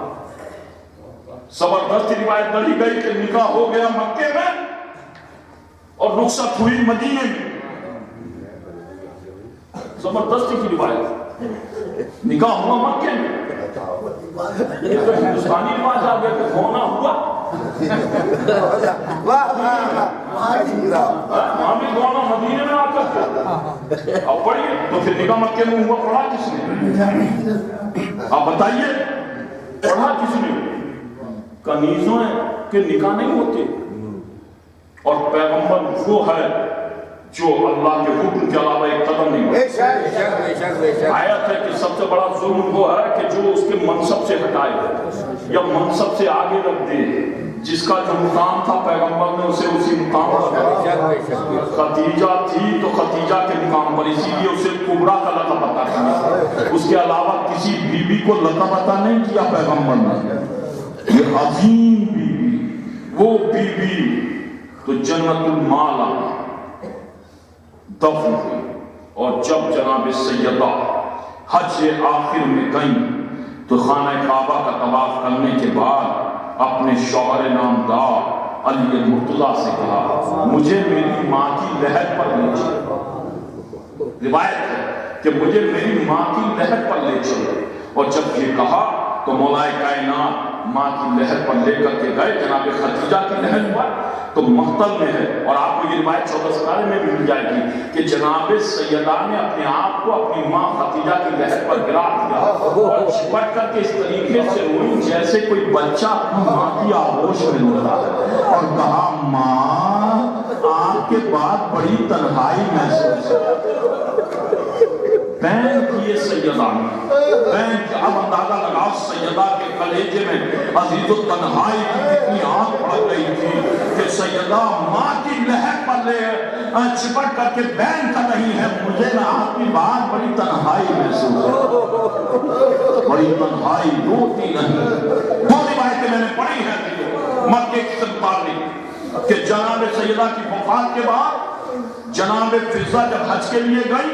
زبردست روایت ڈلی گئی کہ نکاح ہو گیا مکے میں اور رخصت ہوئی مدینے میں. زبردستی کی روایت, نکاح ہوا مکے میں. یہ تو ہندوستانی رواج آ گیا کہ ہونا ہوا, وہاں بھی ہونا مدینے میں آ کر. اب پڑھیے تو پھر نکاح مکے میں ہوا, پڑھا کس نے؟ آپ بتائیے پڑھا کس نے؟ کنیزوں ہیں کہ نکاح نہیں ہوتے. اور پیغمبر وہ ہے جو اللہ کے حکم کے علاوہ ایک قدم نہیں بڑھتا. آیت ہے کہ سب سے بڑا ظلم وہ ہے کہ جو اس کے منصب سے ہٹائے یا منصب سے آگے رکھ دے. جس کا جو مقام تھا پیغمبر نے اسے اسی مقام پر رکھا. خدیجہ تھی تو خدیجہ کے مقام پر, اسی لیے اسے کبریٰ کا لقب عطا کیا. اس کے علاوہ کسی بیوی کو لقب عطا نہیں کیا پیغمبر نے. یہ عظیم بیوی, وہ بیوی تو جنت المالا دفن ہوئی. اور جب جناب سیدہ حج آخر میں گئیں تو خانہ کعبہ کا طواف کرنے کے بعد اپنے شوہر نامدار علی مرتضیٰ سے کہا مجھے میری ماں کی لحد پر لے چلو. روایت ہے کہ مجھے میری ماں کی لحد پر لے چلو. اور جب یہ کہا تو مولا کائنات ماں کی لحد پر لے کر کے گئے جناب خدیجہ کی لحد پر. تو مقتل میں ہے, اور آپ کو یہ روایت 14 ستارے میں بھی مل جائے گی کہ جناب سیدہ نے اپنے آپ کو اپنی ماں خدیجہ کی لحد پر گرا دیا اور چپٹ کر کے اس طریقے سے روئی جیسے کوئی بچہ اپنی ماں کی آغوش میں رو رہا ہے, اور کہا ماں آپ کے بعد بڑی تنہائی محسوس ہے. بین کیے سیدہ بین, اب اندازہ لگاؤ سیدہ کے کلیجے میں عزیز و تنہائی کی کتنی آنکھ پڑ گئی تھی کہ سیدہ ماں کی لحد پر لے چپٹ کر کے بین کر رہی ہے مجھے نہ آپ کی بات بڑی تنہائی محسوس ہے. بڑی تنہائی, روتی نہیں. دو روایتیں میں نے پڑھی ہیں مکے کی متعلق کہ جناب سیدہ کی وفات کے بعد جناب فضہ جب حج کے لیے گئی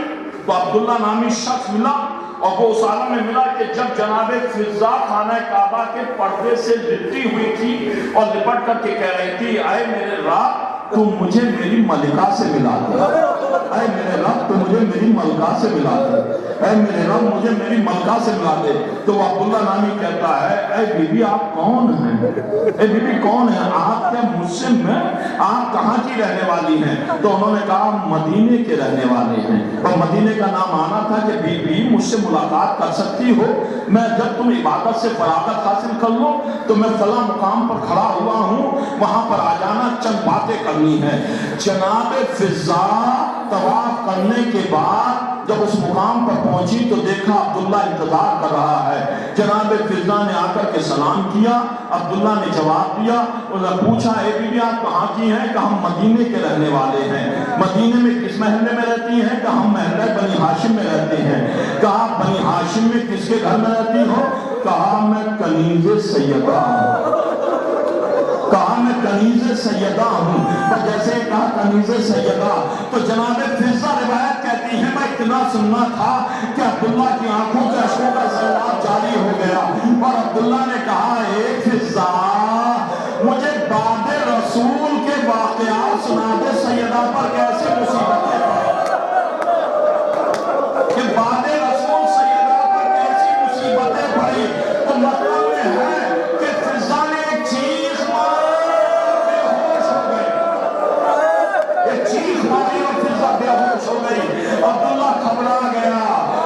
تو عبداللہ نامی شخص ملا, اور وہ اس عالم میں ملا کہ جب جناب فضہ خانہ کعبہ کے پردے سے لپٹی ہوئی تھی اور لپٹ کر کے کہہ رہی تھی اے میرے رب تو مجھے میری ملکہ سے ملا دے, اے میرے رب تو مجھے میری ملکہ سے ملا دے, اے میرے رب مجھے میری ملکہ سے ملا دے. تو عبداللہ نامی کہتا ہے اے بی بی آپ کون ہیں, اے بی بی کون ہیں, آپ کیا مسلم ہیں, آپ کہاں کی رہنے والی ہیں؟ تو انہوں نے کہا مدینے کے رہنے والے ہیں. اور مدینے کا نام آنا تھا کہ بی بی مجھ سے ملاقات کر سکتی ہو, میں جب تم عبادت سے فراغت حاصل کر لو تو میں فلاں مقام پر کھڑا ہوا ہوں, وہاں پر آ جانا, چند باتیں کرنی ہے. جناب فضہ طواف کرنے کے بعد جب اس مقام پر پہنچی تو دیکھا عبداللہ انتظار کر رہا ہے. جناب فضہ نے آ کر کے سلام کیا, عبداللہ نے جواب دیا, انہوں نے پوچھا اے بی بی آپ کہاں کی ہیں؟ کہ ہم مدینے کے رہنے والے ہیں. مدینے میں کس محلے میں رہتی ہیں؟ کہ ہم محلہ بنی ہاشم میں رہتے ہیں. کہا بنی ہاشم میں کس کے گھر میں رہتی ہو؟ کہا میں کنیز سیدہ ہوں. کہا میں کنیز سیدہ ہوں. جیسے کہا کنیز سیدہ تو جناب فضہ روایت کہتی ہے میں اتنا سننا تھا کہ عبداللہ کی آنکھوں کے اشکوں کا سیلاب جاری ہو گیا, اور عبداللہ نے کہا اے فضہ مجھے بعد رسول کے واقعات سنا دے سیدہ پر کیسے مصیبتیں کہ بعد رسول سیدہ پر کیسی مصیبتیں پڑی. تو مطلب میں ہے کہ فضہ نے ایک چیخ ماری اور فضہ بے ہوش ہو گئی. عبداللہ گھبرا گیا.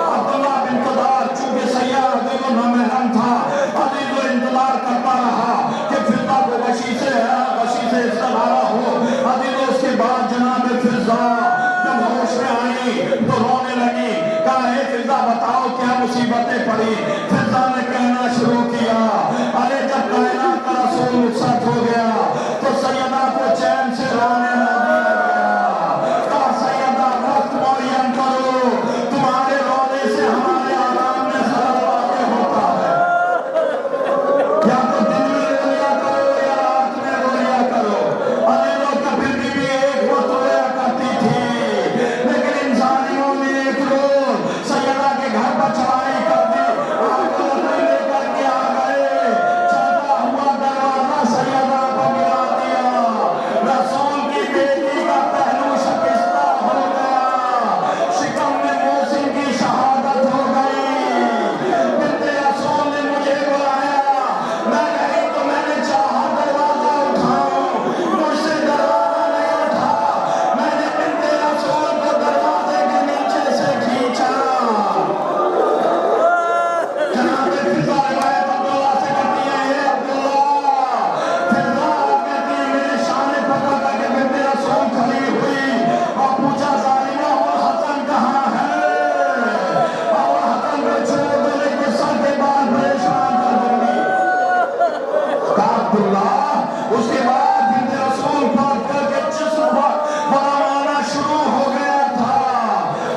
عبداللہ انتظار چونکہ سیاح عزیز و نامحرم تھا, عزیز و انتظار کرتا رہا کہ فضہ کو غشی سے استدارہ ہو. عزیز و اس کے بعد جناب فضہ جب ہوش میں آئی تو رونے لگی. کہا اے فضہ بتاؤ کیا مصیبتیں پڑی؟ فضہ نے کہنا شروع کیا ارے جب کائنات کا رسول رخصت ہو گیا تو سیدہ کو چین سے رونے لگی. اس کے بعد بنت رسول پاک کے جسم پر برہم آنا شروع ہو گیا تھا.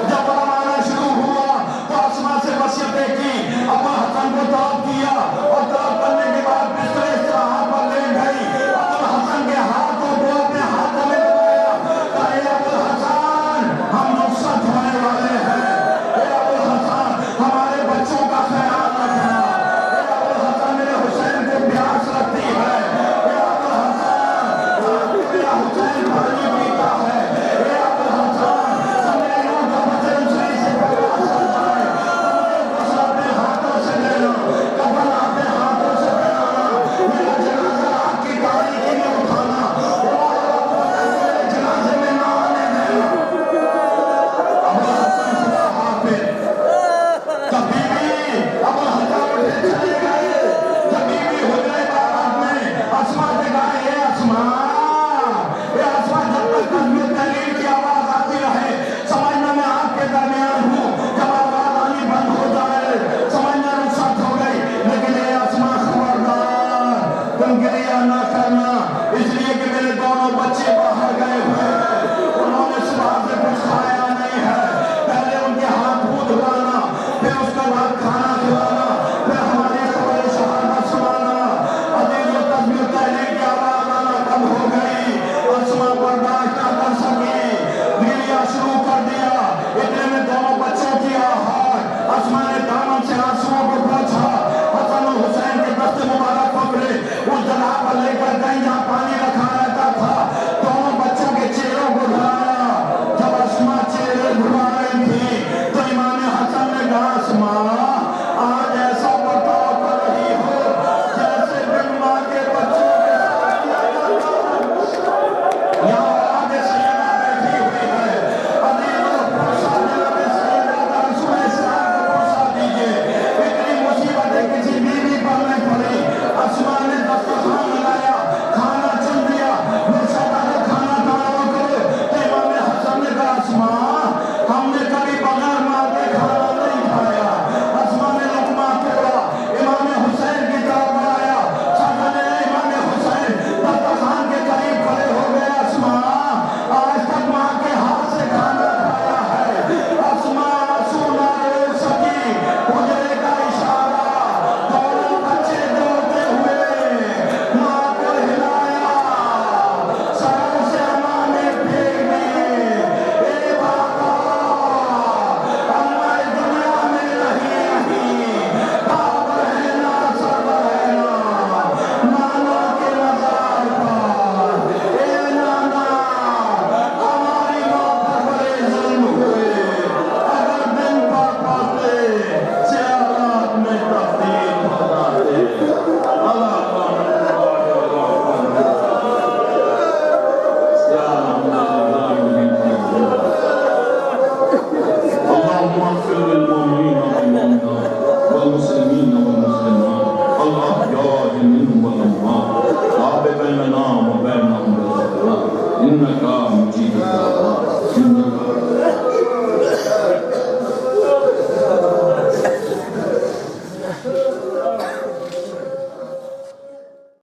جب برہم آنا شروع ہوا تو اسما سے وصیتیں کی. ابو حسن کو طلب کیا اور طلب کرنے کے بعد بستر استراحت پر لے گئی. ابو حسن کے ہاتھوں کو اپنے ہاتھوں میں دبایا. کہے ابو حسن ہم رخصت ہونے والے ہیں. اے ابو حسن ہمارے بچوں کا خیال رکھنا. اے ابو حسن میرے حسین کو پیاس لگتی ہے. اے ابو حسن میرا حسین پانی پیتا ہے. اے ابو حسن زمینوں کا بچن صحیح سے پاس ہو جائے. غسل اپنے ہاتھوں سے لینا, کفن اپنے ہاتھوں سے پہنانا, میرا جنازہ آپ کی تاریکی میں اٹھانا اور ابو حسن میرے جنازے میں نہ آنے دینا. ابو حسن خدا حافظ. جب بیوی ابو حسن اٹھے چلے گئے, جب بیوی حجرے بارات میں اسما سے کہا اے اسما جب تک تسبیح تحلیل کی آواز آتی رہے سمجھنا میں آپ کے درمیان ہوں. جب آواز آنی بند ہو جائے سمجھنا رخصت ہو گئی. لیکن اے اسما خبردار تم گریہ نہ کرنا, اس لیے کہ میرے دونوں بچے باہر گئے ہوئے ہیں. انہوں نے صبح سے کچھ کھایا نہیں ہے. پہلے ان کے ہاتھ منہ دھلانا, پھر اس کے بعد کھانا کھلانا, پھر ہماری خبر شہادت سنانا. عزیز و تسبیح تحلیل کی آواز آنا کم ہو گئی. اسما برداشت نہ کر سکی, گریہ شروع کر دیا. اتنے میں دونوں بچوں کی آہٹ. اسما نے دامن سے آنسوؤں کو پوچھا. حسن و حسین کے دست مبارک پکڑے, اس جگہ پر لے کر گئی جہاں پانی رکھا رہتا تھا. دونوں بچوں کے چہروں کو دھلایا. جب اسما چہرے دھلا رہی تھی تو امام حسن نے کہا اسما آج ایسا برتاؤ کر رہی ہو جیسے بن ماں کے بچوں کے ساتھ کیا جاتا ہے. یہاں اولاد سیدہ بیٹھی ہوئی ہے. عزیزوں پرسا جناب سیدہ رسول اسلام کو پرسا دیجئے. اتنی مصیبتیں کسی بیوی پر نہیں پڑی. اسما نے دسترخوان لگایا, کھانا چن دیا. مرشدہ نے کھانا تیار کرو تو امام حسن نے کہا اسما ہم نے کبھی بغیر ماں کے کھانا نہیں کھایا. اسما نے لقمہ توڑا, امام حسین کی طرف بڑھایا. سجدے امام حسین دسترخوان کے قریب کھڑے ہو گئے. اسما آج تک ماں کے ہاتھ سے کھانا کھایا ہے. اسما آنسو نہ روک سکی. حجرے کا اشارہ, دونوں بچے دوڑتے ہوئے ماں کو ہلایا, سروں سے اماں نے پھینک دیے. اے بابا اماں اس دنیا میں نہیں رہی. بابا رہنا سب رہنا نانا کے مزار پر. اے نانا ہماری ماں پر بڑے ظلم ہوئے. اگر دن پر پاتے سیارات میں تبدیل ہو جاتے. اللہ اللهم اغفر للمؤمنين والمؤمنات والمسلمين والمسلمات الأحياء منهم والأموات. وأحبب بيننا وبينهم بالخيرات إنك